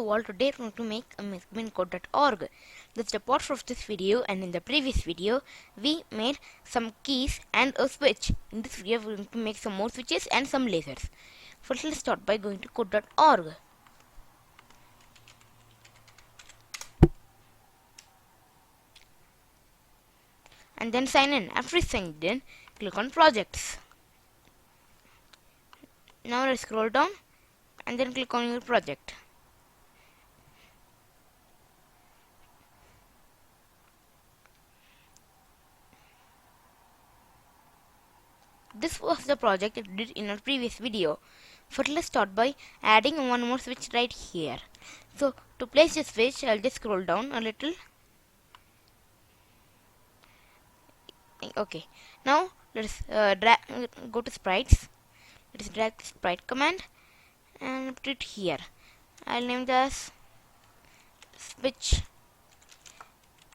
Hello all, today we're going to make a code.org. That's the part of this video, and in the previous video we made some keys and a switch. In this video we're going to make some more switches and some lasers. First let's start by going to code.org. And then sign in. After signed in, click on projects. Now let's scroll down and then click on your project. This was the project I did in our previous video. First let's start by adding one more switch right here. So to place the switch, I'll just scroll down a little. Okay, now let's go to sprites. Let's drag the sprite command and put it here. I'll name this switch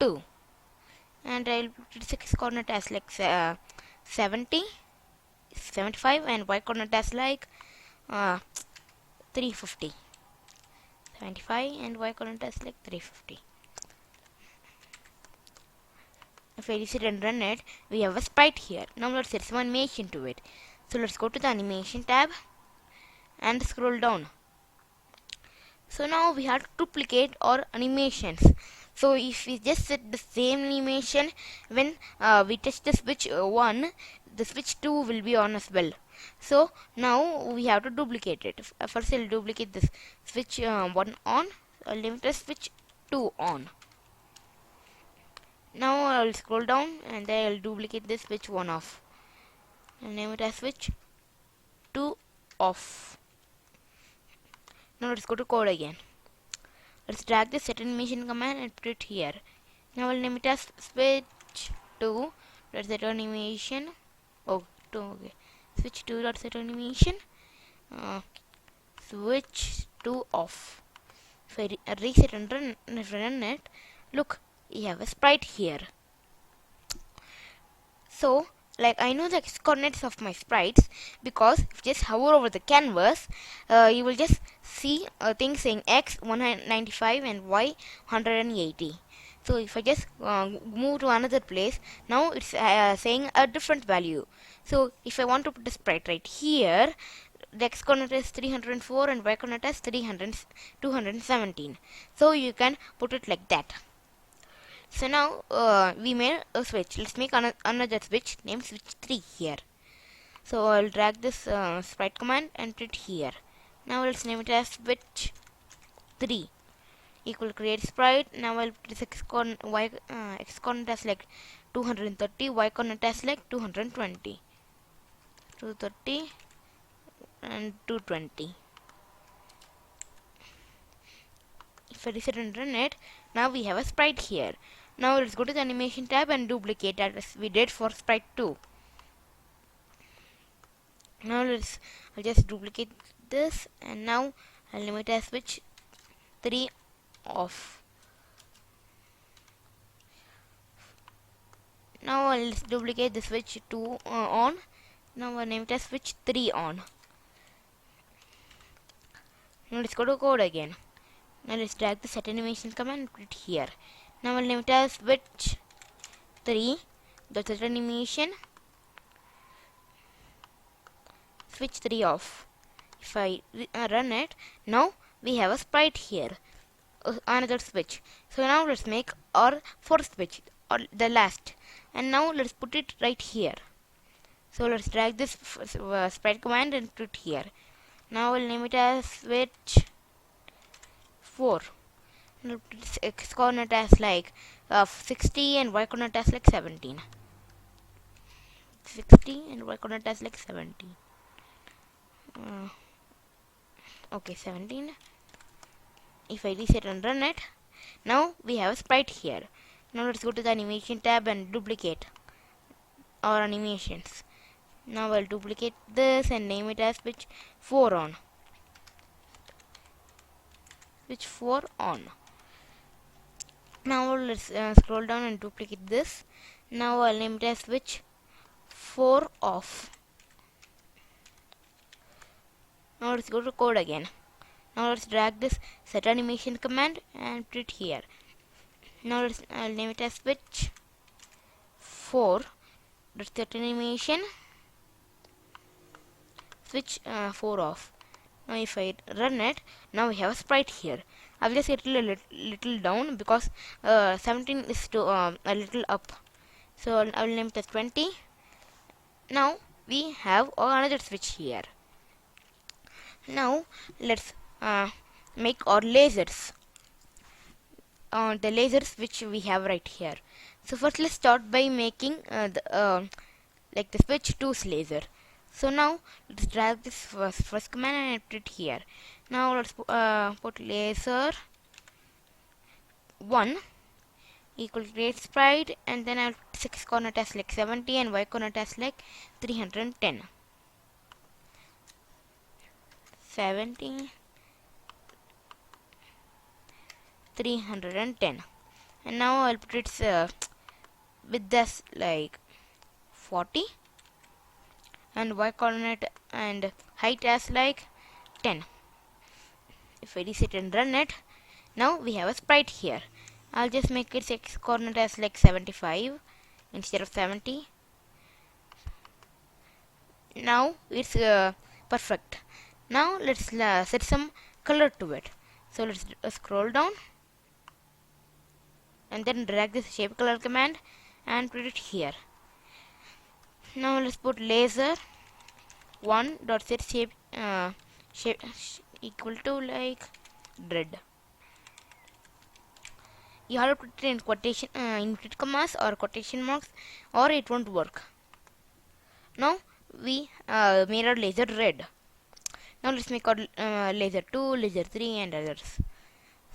2 and I'll put its x coordinate as like 70, 75, and y coordinate as like 350. 75 and y coordinate as like 350. If I reset and run it, we have a sprite here. Now let's set some animation to it. So let's go to the animation tab and scroll down. So now we have to duplicate our animations. So if we just set the same animation when we touch the switch 1, the switch 2 will be on as well. So now we have to duplicate it. First I'll duplicate this switch 1 on. I'll name it as switch 2 on. Now I'll scroll down and then I'll duplicate this switch 1 off. I'll name it as switch 2 off. Now let's go to code again. Let's drag the set animation command and put it here. Now I'll name it as switch 2. Let's set animation. Okay. Switch 2 dot set animation. Switch 2 off. If I reset and run it, look, we have a sprite here. So like I know the x coordinates of my sprites because if you just hover over the canvas, you will just see a thing saying x 195 and y 180. So if I just move to another place, now it's saying a different value. So if I want to put a sprite right here, the x coordinate is 304 and y coordinate is 217. So you can put it like that. So now we made a switch. Let's make another switch named switch 3 here. So I'll drag this sprite command and put it here. Now let's name it as switch 3 equal create sprite. Now I'll put this x coordinate as like 230, y coordinate as like 220. 230 and 220. If I reset and run it, now we have a sprite here. Now let's go to the animation tab and duplicate as we did for sprite 2. Now I'll just duplicate this and now I'll name it as switch 3 off. Now I'll duplicate the switch 2 on. Now I'll name it as switch 3 on. Now let's go to code again. Now let's drag the set animation command and put it here. Now I'll name it as switch 3 dot set animation switch 3 off. If I run it, now we have a sprite here, another switch. So now let's make our fourth switch, or the last, and now let's put it right here. So let's drag this sprite command and put it here. Now I'll name it as switch 4. Now its x coordinate as like 60 and y coordinate as like 17. 60 and y coordinate as like 17. Okay, 17. If I reset and run it, now we have a sprite here. Now let's go to the animation tab and duplicate our animations. Now I'll duplicate this and name it as switch 4 on. Switch 4 on. Now let's scroll down and duplicate this. Now I'll name it as switch 4 off. Now let's go to code again. Now let's drag this set animation command and put it here. Now I'll name it as switch 4. Let's set animation, switch 4 off. Now if I run it, now we have a sprite here. I'll just get a little down because 17 is to a little up. So I'll name it as 20. Now we have another switch here. Now let's make our lasers. The lasers which we have right here. So first let's start by making the switch 2's laser. So now let's drag this first command and put it here. Now let's put laser 1 equal to create sprite, and then I'll put x coordinate as like 70 and y coordinate as like 310. 70, 310, and now I'll put its width as like 40 and y coordinate and height as like 10. If I reset and run it, now we have a sprite here. I'll just make its x coordinate as like 75 instead of 70. Now it's perfect. Now let's set some color to it. So let's scroll down and then drag this shape color command and put it here. Now let's put laser 1 dot set shape equal to like red. You have to put it in quotation inverted commas or quotation marks, or it won't work. Now we made our laser red. Now let's make our laser 2, laser 3 and others.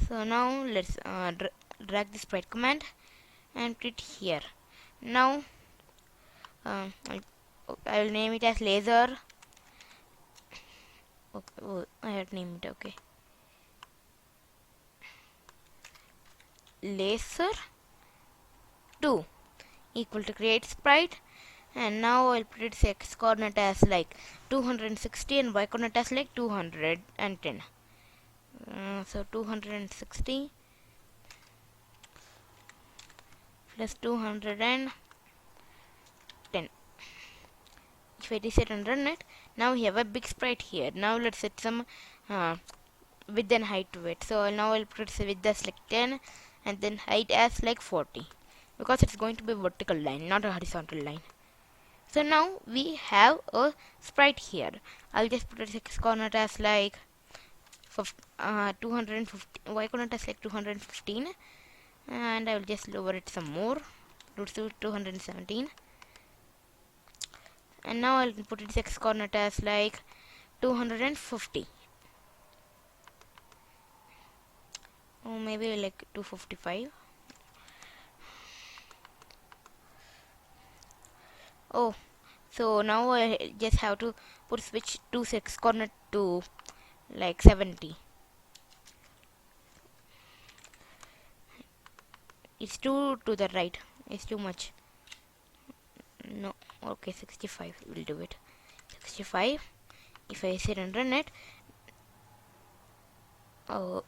So now let's drag the sprite command and put it here. Now I'll name it as laser. Okay, oh, I have to name it. Okay, laser 2 equal to create sprite, and now I'll put its x coordinate as like 260 and y coordinate as like 210. So 260 plus 210. If I reset and run it, now we have a big sprite here. Now let's set some width and height to it. So now I'll put its width as like 10 and then height as like 40, because it's going to be a vertical line, not a horizontal line. So now we have a sprite here. I'll just put its x coordinate as like 250, y coordinate as like 215, and I will just lower it some more to 217. And now I'll put its x coordinate as like 250, or maybe like 255. Oh, so now I just have to put switch 2's x coordinate to like 70. It's too to the right. It's too much. No. Okay, 65. We'll do it. 65. If I sit and run it. Oh,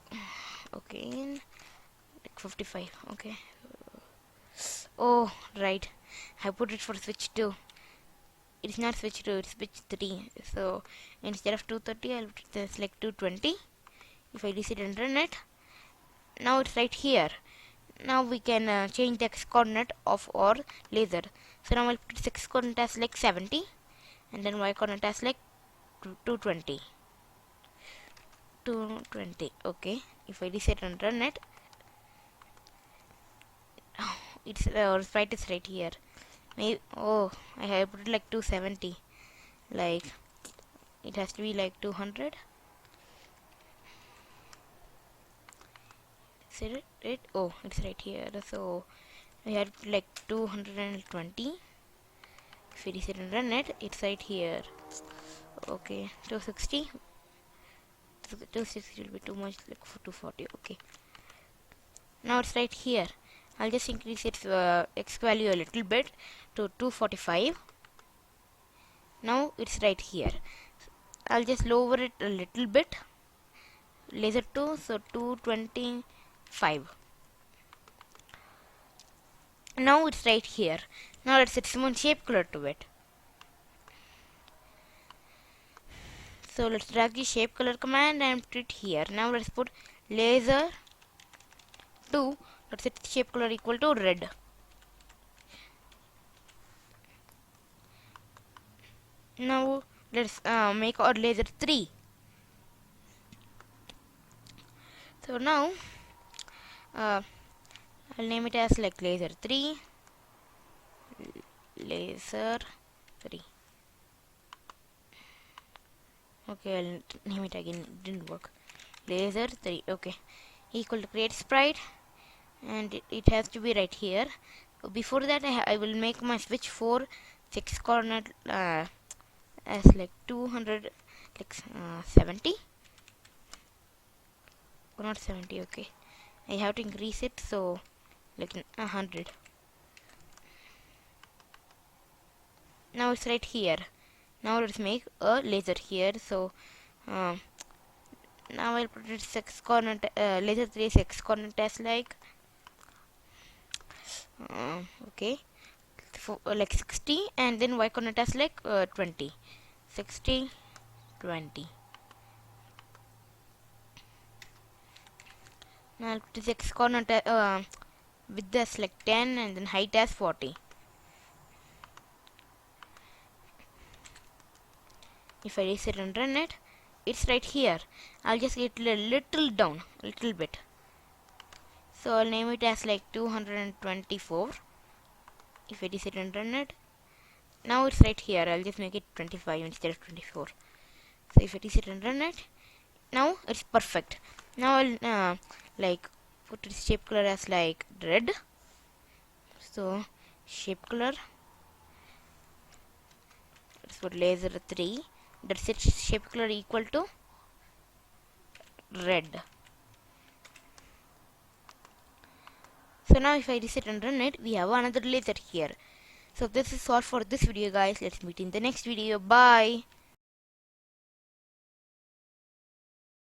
okay. Like 55. Okay. Oh, right. I put it for switch 2. It's not switch 2, it's switch 3. So instead of 230, I'll put this like 220. If I reset and run it, now it's right here. Now we can change the x coordinate of our laser. So now I'll put x coordinate as like 70, and then y coordinate as like 220. 220. Okay. If I reset and run it, it's our sprite is right here. Maybe, oh, I have put it like 270. Like it has to be like 200. Is it? Oh, it's right here. So we had like 220. If we reset and run it, it's right here. Okay, 260. 260 will be too much, like 240. Okay. Now it's right here. I'll just increase its x value a little bit to 245. Now it's right here. I'll just lower it a little bit laser 2, so 225. Now it's right here. Now let's set some shape color to it. So let's drag the shape color command and put it here. Now let's put laser 2. Let's set shape color equal to red. Now let's make our laser 3. So now I'll name it as like laser 3. Laser 3. Okay, I'll name it again. It didn't work. Laser 3. Okay. Equal to create sprite, and it has to be right here. Before that, I will make my switch for 6 coordinate as like 200, like 70. Oh, not 70. Okay, I have to increase it, so like 100. Now it's right here. Now let's make a laser here. So now I'll put it 6 coordinate laser 3 6 coordinate as like okay, for like 60, and then y coordinate as like 20. 60, 20. Now I'll put 6 coordinate width as like 10, and then height as 40. If I reset and run it, it's right here. I'll just get a little down, a little bit. So I'll name it as like 224. If I reset and run it, now it's right here. I'll just make it 25 instead of 24. So if I reset and run it, now it's perfect. Now I'll like put its shape color as like red. So shape color, let's put laser 3. That's its shape color equal to red. So now if I reset and run it, we have another laser here. So this is all for this video, guys. Let's meet in the next video. Bye.